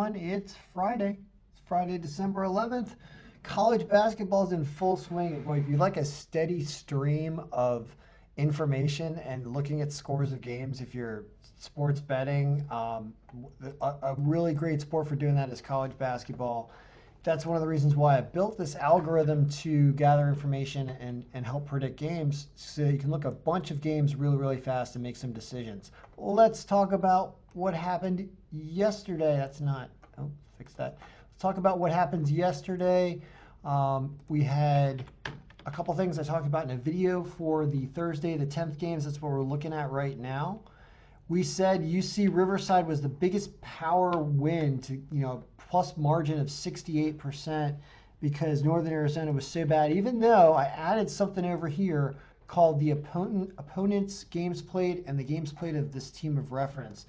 everyone. It's Friday. It's Friday, December 11th. College basketball is in full swing. Boy, if you like a steady stream of information and looking at scores of games, if you're sports betting, a really great sport for doing that is college basketball. That's one of the reasons why I built this algorithm to gather information and help predict games so you can look at a bunch of games really, really fast and make some decisions. Let's talk about what happened yesterday. That's not, oh, fix that. Let's talk about what happened yesterday. We had a couple things I talked about in a video for the Thursday, the 10th games. That's what we're looking at right now. We said UC Riverside was the biggest power win to, plus margin of 68% because Northern Arizona was so bad, even though I added something over here called the opponent's games played and the games played of this team of reference.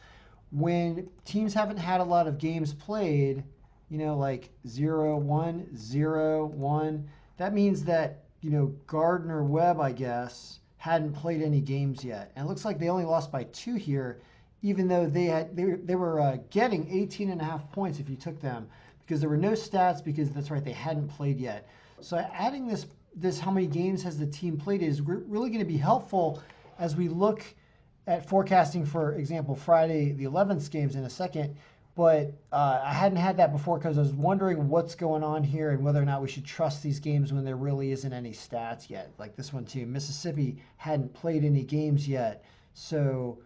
When teams haven't had a lot of games played, like 0-1, 0-1, that means that, Gardner Webb, I guess, hadn't played any games yet. And it looks like they only lost by 2 here, even though they were getting 18.5 points if you took them, because there were no stats, because that's right, they hadn't played yet. So adding this how many games has the team played is really going to be helpful as we look at forecasting, for example, Friday the 11th games in a second. But I hadn't had that before because I was wondering what's going on here and whether or not we should trust these games when there really isn't any stats yet. Like this one too. Mississippi hadn't played any games yet. So,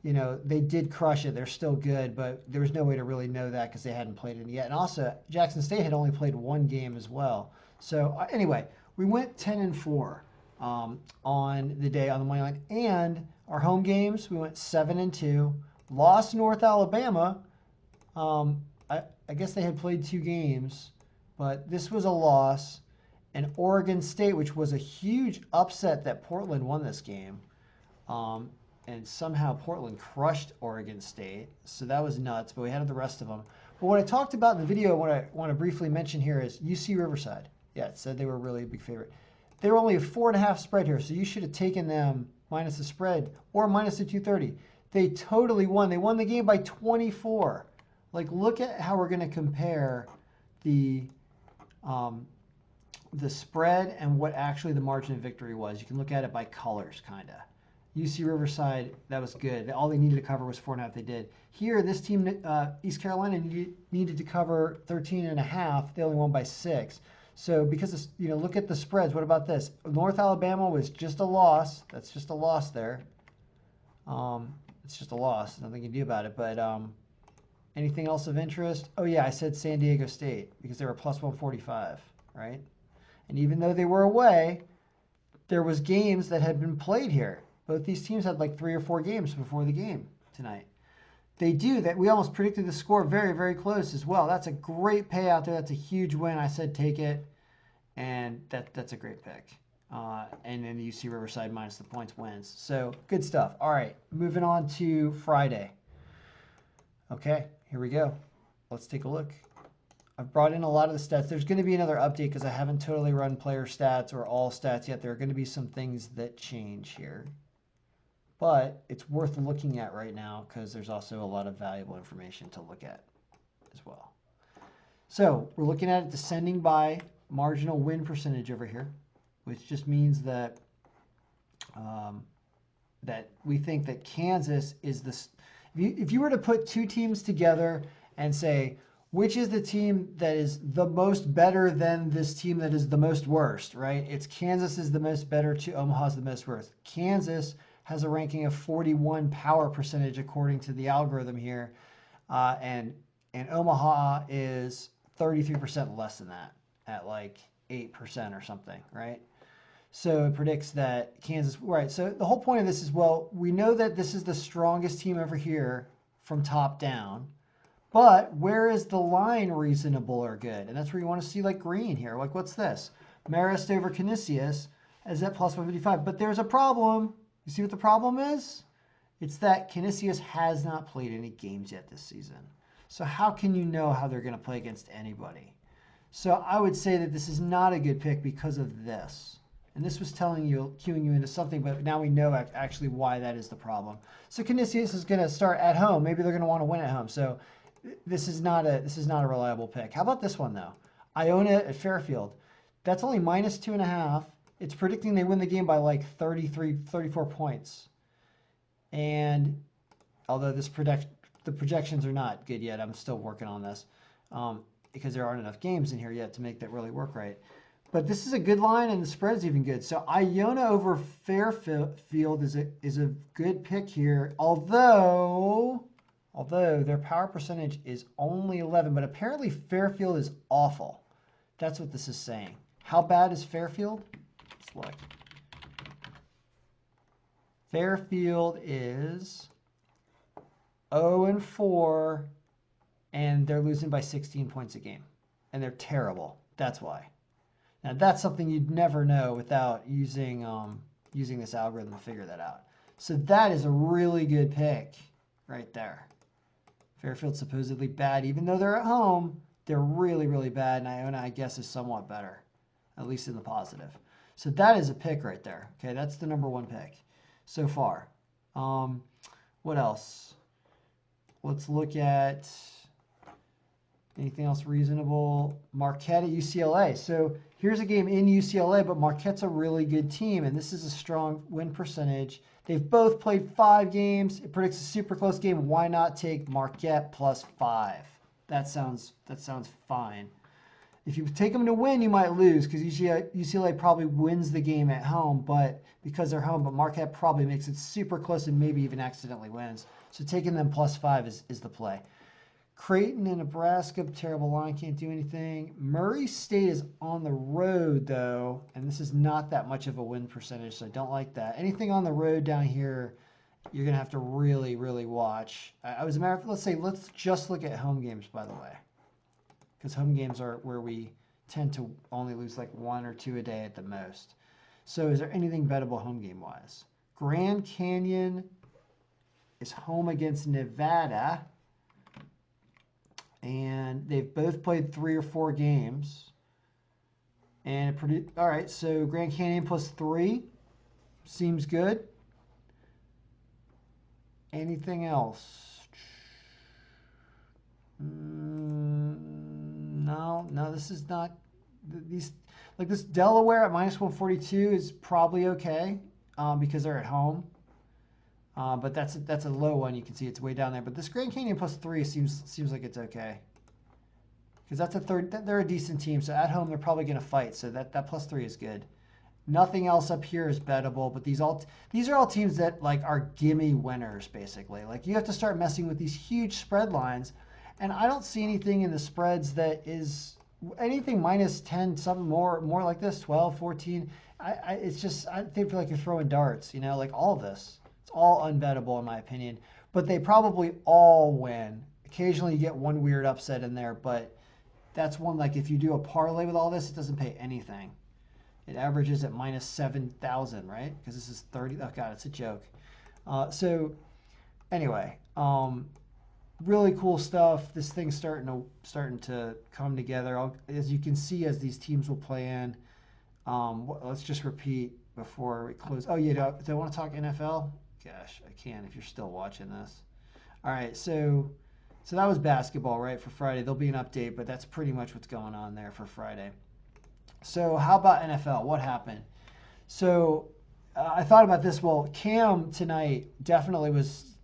they did crush it. They're still good, but there was no way to really know that because they hadn't played any yet. And also, Jackson State had only played 1 game as well. So anyway, we went 10-4 on the day on the money line. And our home games, we went 7-2. Lost North Alabama. I guess they had played 2 games, but this was a loss. And Oregon State, which was a huge upset that Portland won this game. And somehow Portland crushed Oregon State. So that was nuts, but we had the rest of them. But what I talked about in the video, what I want to briefly mention here is UC Riverside. Yeah, it said they were really a big favorite. They were only a 4.5 spread here, so you should have taken them minus the spread or minus the 230. They totally won. They won the game by 24. Like, look at how we're going to compare the spread and what actually the margin of victory was. You can look at it by colors, kind of. UC Riverside, that was good. All they needed to cover was 4.5. They did. Here, this team, East Carolina, needed to cover 13.5. They only won by 6. So because, look at the spreads. What about this? North Alabama was just a loss. That's just a loss there. It's just a loss. Nothing you can do about it. But anything else of interest? Oh, yeah, I said San Diego State because they were plus 145, right? And even though they were away, there was games that had been played here. Both these teams had like 3 or 4 games before the game tonight. They do that. We almost predicted the score very, very close as well. That's a great payout there. That's a huge win. I said take it, and that's a great pick. And then the UC Riverside minus the points wins. So good stuff. All right, moving on to Friday. Okay, here we go. Let's take a look. I've brought in a lot of the stats. There's going to be another update because I haven't totally run player stats or all stats yet. There are going to be some things that change here. But it's worth looking at right now because there's also a lot of valuable information to look at as well. So we're looking at it descending by marginal win percentage over here, which just means that that we think that Kansas is this. If you were to put 2 teams together and say, which is the team that is the most better than this team that is the most worst, right? It's Kansas is the most better to Omaha's the most worst. Kansas has a ranking of 41 power percentage according to the algorithm here. And Omaha is 33% less than that at like 8% or something, right? So it predicts that Kansas, right. So the whole point of this is, well, we know that this is the strongest team over here from top down, but where is the line reasonable or good? And that's where you want to see like green here. Like, what's this? Marist over Canisius is at plus 155, but there's a problem. You see what the problem is? It's that Canisius has not played any games yet this season. So how can you know how they're going to play against anybody? So I would say that this is not a good pick because of this. And this was cueing you into something, but now we know actually why that is the problem. So Canisius is going to start at home. Maybe they're going to want to win at home. So This is not a reliable pick. How about this one though? Iona at Fairfield. That's only minus 2.5. It's predicting they win the game by like 33, 34 points. And although the projections are not good yet, I'm still working on this because there aren't enough games in here yet to make that really work right. But this is a good line, and the spread's even good. So Iona over Fairfield is a good pick here. Although their power percentage is only 11, but apparently Fairfield is awful. That's what this is saying. How bad is Fairfield? Let's look. Fairfield is 0-4, and they're losing by 16 points a game, and they're terrible. That's why. Now that's something you'd never know without using this algorithm to figure that out. So that is a really good pick right there. Fairfield's supposedly bad, even though they're at home. They're really, really bad, and Iona, I guess, is somewhat better, at least in the positive. So that is a pick right there. Okay, that's the number one pick so far. What else? Let's look at anything else reasonable. Marquette at UCLA. So here's a game in UCLA, but Marquette's a really good team, and this is a strong win percentage. They've both played 5 games. It predicts a super close game. Why not take Marquette plus 5? That sounds fine. If you take them to win, you might lose because UCLA probably wins the game at home, but because they're home, but Marquette probably makes it super close and maybe even accidentally wins. So taking them plus 5 is the play. Creighton and Nebraska, terrible line, can't do anything. Murray State is on the road, though, and this is not that much of a win percentage, so I don't like that. Anything on the road down here, you're going to have to really, really watch. As a matter of fact, let's just look at home games, by the way, because home games are where we tend to only lose like 1 or 2 a day at the most. So is there anything bettable home game-wise? Grand Canyon is home against Nevada. And they've both played 3 or 4 games. And all right, so Grand Canyon plus 3 seems good. Anything else? No, this is not. These like this Delaware at minus 142 is probably okay because they're at home. But that's a low one. You can see it's way down there. But this Grand Canyon plus 3 seems like it's okay. Because that's a third. They're a decent team. So at home they're probably going to fight. So that plus 3 is good. Nothing else up here is bettable. But these are all teams that like are gimme winners basically. Like you have to start messing with these huge spread lines, and I don't see anything in the spreads that is anything minus 10, something more like this, 12, 14. It's just I feel like you're throwing darts. Like all of this. All unbettable in my opinion, but they probably all win. Occasionally you get one weird upset in there, but that's one like if you do a parlay with all this, it doesn't pay anything. It averages at minus 7,000, right? Because this is 30. Oh God, it's a joke. So anyway, really cool stuff. This thing's starting to come together. As you can see, as these teams will play in. Let's just repeat before we close. Oh yeah, do I want to talk NFL? Gosh, I can if you're still watching this. All right, so that was basketball, right, for Friday. There'll be an update, but that's pretty much what's going on there for Friday. So how about NFL? What happened? So I thought about this. Well, Cam tonight definitely was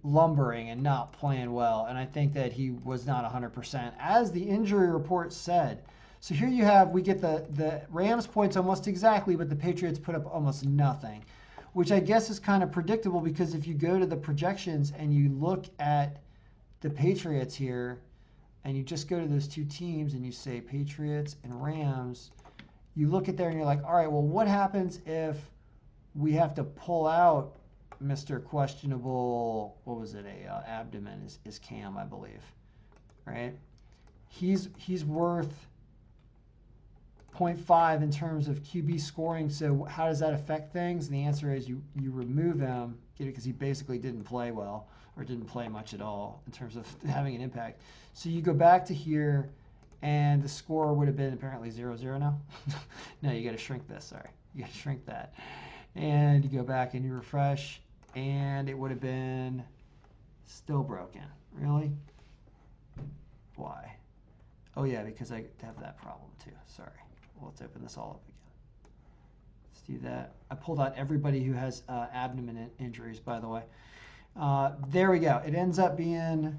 lumbering and not playing well, and I think that he was not 100%, as the injury report said. So here we get the Rams points almost exactly, but the Patriots put up almost nothing, which I guess is kind of predictable because if you go to the projections and you look at the Patriots here and you just go to those 2 teams and you say Patriots and Rams, you look at there and you're like, all right, well, what happens if we have to pull out Mr. Questionable, what was it, abdomen is Cam, I believe, right? He's worth 0.5 in terms of QB scoring. So how does that affect things? And the answer is you remove him because he basically didn't play well or didn't play much at all in terms of having an impact. So you go back to here, and the score would have been apparently 0-0 now. No, you got to shrink this. Sorry, you got to shrink that. And you go back and you refresh, and it would have been still broken. Really? Oh yeah, because I have that problem too. Sorry. Well, let's open this all up again. Let's do that. I pulled out everybody who has abdomen injuries, by the way. There we go. It ends up being.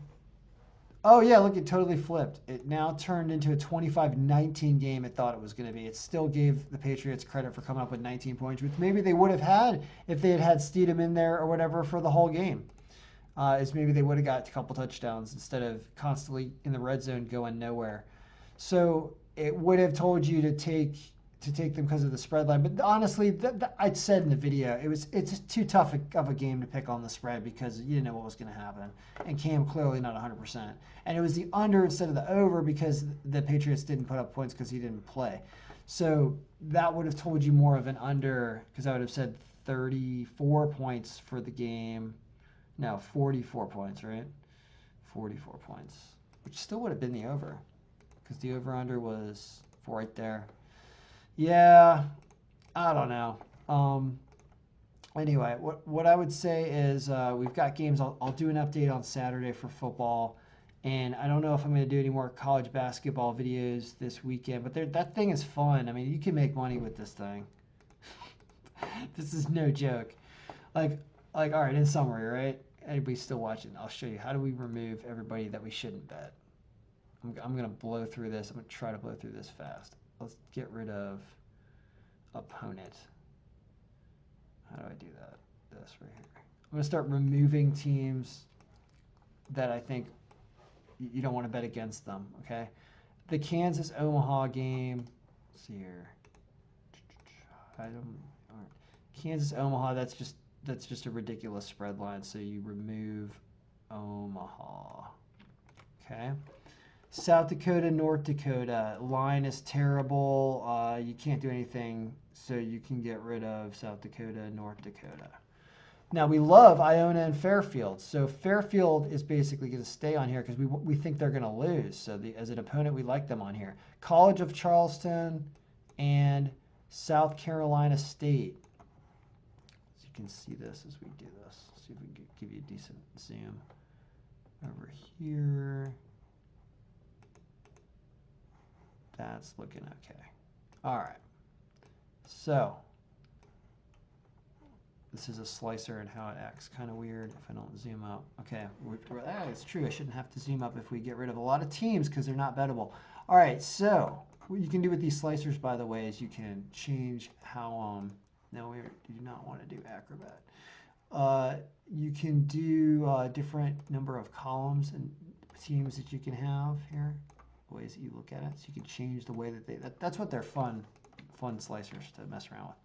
Oh yeah, look, it totally flipped. It now turned into a 25-19 game it thought it was going to be. It still gave the Patriots credit for coming up with 19 points, which maybe they would have had if they had had Steedham in there or whatever for the whole game. Is maybe they would have got a couple touchdowns instead of constantly in the red zone going nowhere. So it would have told you to take them because of the spread line. But honestly, I said in the video, it's too tough of a game to pick on the spread because you didn't know what was going to happen. And Cam clearly not 100%. And it was the under instead of the over because the Patriots didn't put up points because he didn't play. So that would have told you more of an under because I would have said 34 points for the game. No, 44 points, right? 44 points, which still would have been the over because the over-under was right there. Yeah, I don't know. Anyway, what I would say is we've got games. I'll do an update on Saturday for football, and I don't know if I'm going to do any more college basketball videos this weekend, but that thing is fun. I mean, you can make money with this thing. This is no joke. Like, all right, in summary, right? Anybody still watching? I'll show you how do we remove everybody that we shouldn't bet. I'm going to blow through this. I'm going to try to blow through this fast. Let's get rid of opponent. How do I do that? This right here. I'm going to start removing teams that I think you don't want to bet against them, okay? The Kansas-Omaha game. Let's see here. Kansas-Omaha, that's just a ridiculous spread line, so you remove Omaha. Okay. South Dakota, North Dakota. Line is terrible. You can't do anything, so you can get rid of South Dakota, North Dakota. Now, we love Iona and Fairfield. So Fairfield is basically going to stay on here because we think they're going to lose. So as an opponent, we like them on here. College of Charleston and South Carolina State. So you can see this as we do this. See if we can give you a decent zoom over here. That's looking okay. All right. So this is a slicer and how it acts. Kind of weird if I don't zoom up. Okay, it's true. I shouldn't have to zoom up if we get rid of a lot of teams because they're not bettable. All right, so what you can do with these slicers, by the way, is you can change how, no, we do not want to do Acrobat. You can do different number of columns and teams that you can have here. Ways that you look at it, so you can change the way that that's what they're fun slicers to mess around with.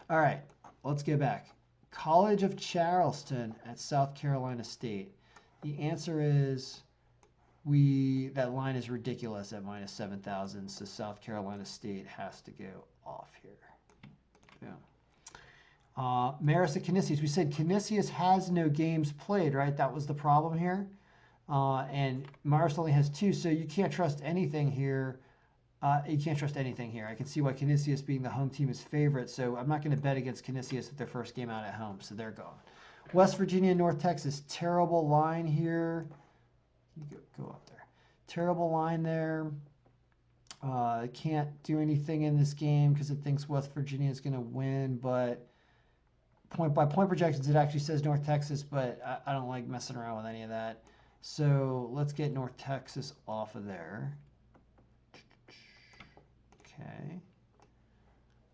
All right, let's get back. College of Charleston at South Carolina State. The answer is that line is ridiculous at minus 7,000, so South Carolina State has to go off here. Yeah. Marist at Canisius. We said Canisius has no games played, right? That was the problem here. And Marist only has 2, so you can't trust anything here. I can see why Canisius being the home team is favorite, so I'm not going to bet against Canisius at their first game out at home, so they're gone. West Virginia, North Texas, terrible line here. You go up there. Terrible line there. Can't do anything in this game because it thinks West Virginia is going to win, but by point projections, it actually says North Texas, but I don't like messing around with any of that. So let's get North Texas off of there. Okay.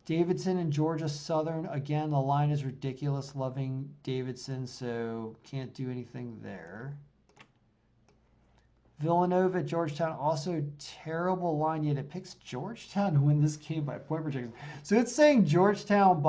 Davidson and Georgia Southern. Again, the line is ridiculous. Loving Davidson, so can't do anything there. Villanova, Georgetown, also terrible line, yet it picks Georgetown to win this game by point projection. So it's saying Georgetown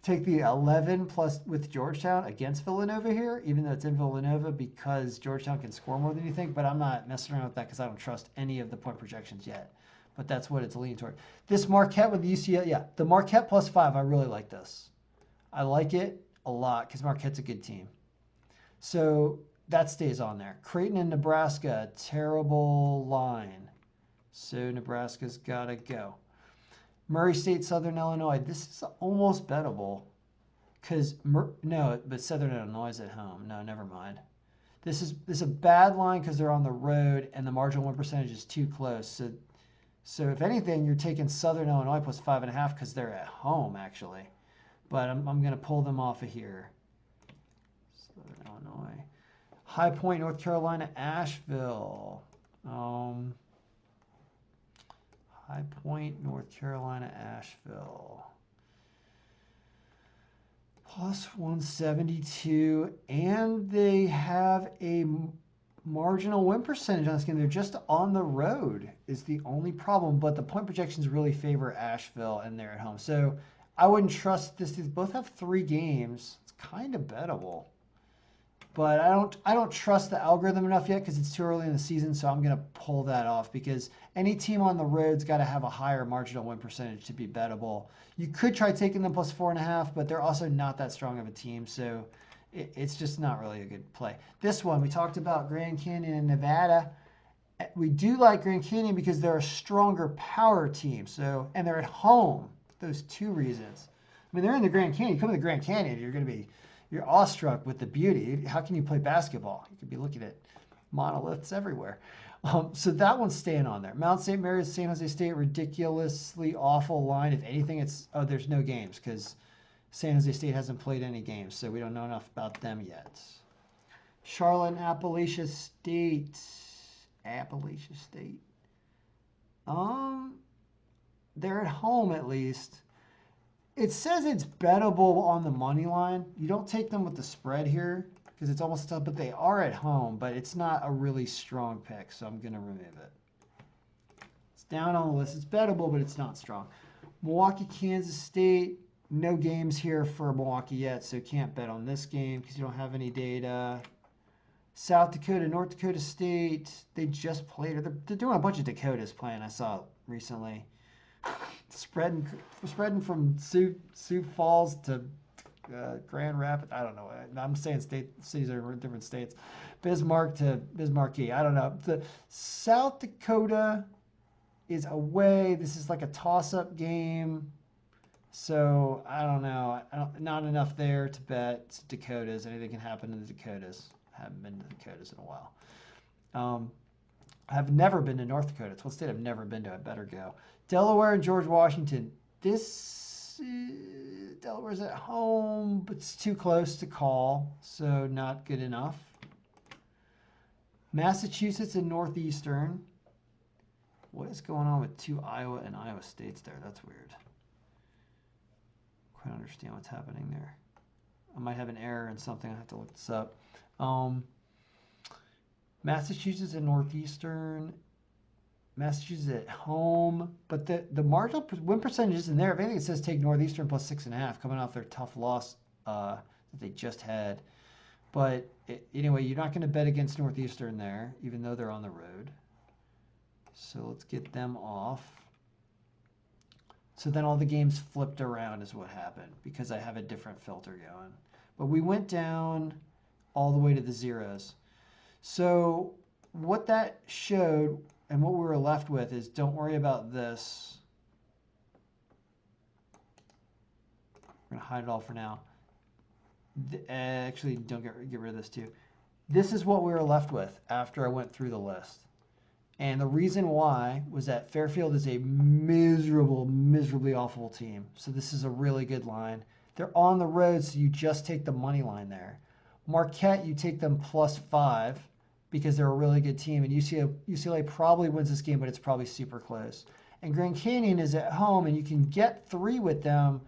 take the 11 plus with Georgetown against Villanova here, even though it's in Villanova because Georgetown can score more than you think, but I'm not messing around with that because I don't trust any of the point projections yet. But that's what it's leaning toward. This Marquette with the UCLA, yeah, the Marquette +5, I really like this. I like it a lot because Marquette's a good team. So that stays on there. Creighton and Nebraska, terrible line. So Nebraska's got to go. Murray State, Southern Illinois. This is almost bettable because, no, but Southern Illinois is at home. No, never mind. This is a bad line because they're on the road and the marginal win percentage is too close. So if anything, you're taking Southern Illinois plus 5.5 because they're at home actually. But I'm going to pull them off of here. Southern Illinois, High Point, North Carolina, Asheville. High Point, North Carolina, Asheville. Plus 172, and they have a marginal win percentage on this game. They're just on the road is the only problem, but the point projections really favor Asheville, and they're at home. So I wouldn't trust this. They both have 3 games. It's kind of bettable. But I don't trust the algorithm enough yet because it's too early in the season, so I'm going to pull that off because any team on the road's got to have a higher marginal win percentage to be bettable. You could try taking them plus 4.5, but they're also not that strong of a team, so it's just not really a good play. This one, we talked about Grand Canyon and Nevada. We do like Grand Canyon because they're a stronger power team, and they're at home. Those 2 reasons. I mean, they're in the Grand Canyon. You come to the Grand Canyon, you're awestruck with the beauty. How can you play basketball? You could be looking at monoliths everywhere. So that one's staying on there. Mount St. Mary's, San Jose State, ridiculously awful line. If anything, there's no games because San Jose State hasn't played any games, so we don't know enough about them yet. Charlotte and Appalachia State. They're at home at least. It says it's bettable on the money line. You don't take them with the spread here because it's almost tough, but they are at home, but it's not a really strong pick, so I'm going to remove it. It's down on the list. It's bettable, but it's not strong. Milwaukee, Kansas State. No games here for Milwaukee yet, so can't bet on this game because you don't have any data. South Dakota, North Dakota State. They just played. They're doing a bunch of Dakotas playing. I saw recently. Spreading from Sioux Falls to Grand Rapids. I don't know. I'm saying cities are in different states. Bismarck to Bismarcky. I don't know. The South Dakota is away. This is like a toss-up game. So I don't know. Not enough there to bet. It's Dakotas. Anything can happen in the Dakotas. I haven't been to the Dakotas in a while. I've never been to North Dakota. It's one state I've never been to. I better go. Delaware and George Washington. Delaware's at home, but it's too close to call, so not good enough. Massachusetts and Northeastern. What is going on with 2 Iowa and Iowa States there? That's weird. Quite understand what's happening there. I might have an error in something. I have to look this up. Massachusetts and Northeastern. Massachusetts at home, but the marginal win percentage isn't there. If anything, it says take Northeastern plus 6.5, coming off their tough loss that they just had. But anyway, you're not going to bet against Northeastern there, even though they're on the road. So let's get them off. So then all the games flipped around is what happened because I have a different filter going. But we went down all the way to the zeros. So what that showed and what we were left with is don't worry about this. We're going to hide it all for now. Actually, don't get rid of this too. This is what we were left with after I went through the list. And the reason why was that Fairfield is a miserably awful team. So this is a really good line. They're on the road, so you just take the money line there. Marquette, you take them plus 5 because they're a really good team. And UCLA probably wins this game, but it's probably super close. And Grand Canyon is at home, and you can get 3 with them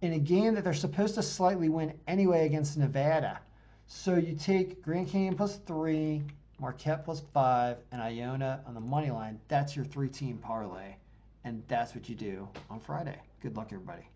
in a game that they're supposed to slightly win anyway against Nevada. So you take Grand Canyon plus 3, Marquette plus 5, and Iona on the money line. That's your 3-team parlay. And that's what you do on Friday. Good luck, everybody.